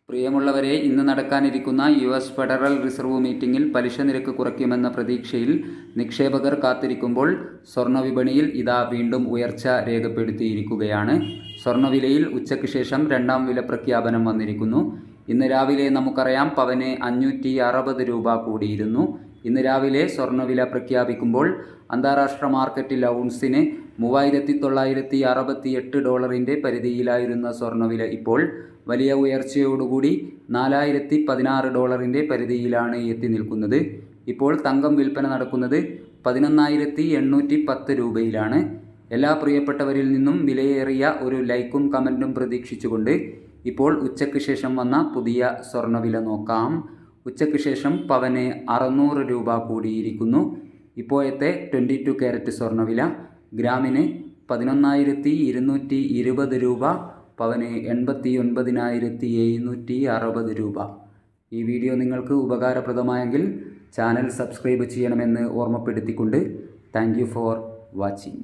പ്രിയമുള്ളവരെ, ഇന്ന് നടക്കാനിരിക്കുന്ന US ഫെഡറൽ റിസർവ് മീറ്റിംഗിൽ പലിശ നിരക്ക് കുറയ്ക്കുമെന്ന പ്രതീക്ഷയിൽ നിക്ഷേപകർ കാത്തിരിക്കുമ്പോൾ സ്വർണ്ണവിപണിയിൽ ഇതാ വീണ്ടും ഉയർച്ച രേഖപ്പെടുത്തിയിരിക്കുകയാണ്. സ്വർണ്ണവിലയിൽ ഉച്ചയ്ക്ക് ശേഷം രണ്ടാം വില പ്രഖ്യാപനം വന്നിരിക്കുന്നു. ഇന്ന് രാവിലെ നമുക്കറിയാം പവന് 560 രൂപ കൂടിയിരുന്നു. ഇന്ന് രാവിലെ സ്വർണ്ണവില പ്രഖ്യാപിക്കുമ്പോൾ അന്താരാഷ്ട്ര മാർക്കറ്റിൽ ഔൺസിന് $3968 പരിധിയിലായിരുന്ന സ്വർണ്ണവില ഇപ്പോൾ വലിയ ഉയർച്ചയോടുകൂടി $4016 പരിധിയിലാണ് എത്തി നിൽക്കുന്നത്. ഇപ്പോൾ തങ്കം വിൽപ്പന നടക്കുന്നത് 11,810 രൂപയിലാണ്. എല്ലാ പ്രിയപ്പെട്ടവരിൽ നിന്നും വിലയേറിയ ഒരു ലൈക്കും കമൻറ്റും പ്രതീക്ഷിച്ചുകൊണ്ട് ഇപ്പോൾ ഉച്ചയ്ക്ക് ശേഷം വന്ന പുതിയ സ്വർണ്ണവില നോക്കാം. ഉച്ചയ്ക്ക് ശേഷം പവന് 600 രൂപ കൂടിയിരിക്കുന്നു. ഇപ്പോഴത്തെ 22 ക്യാരറ്റ് സ്വർണ്ണവില ഗ്രാമിന് 11,220 രൂപ, പവന് 89,760 രൂപ. ഈ വീഡിയോ നിങ്ങൾക്ക് ഉപകാരപ്രദമായെങ്കിൽ ചാനൽ സബ്സ്ക്രൈബ് ചെയ്യണമെന്ന് ഓർമ്മപ്പെടുത്തിക്കൊണ്ട് താങ്ക് യു ഫോർ വാച്ചിങ്.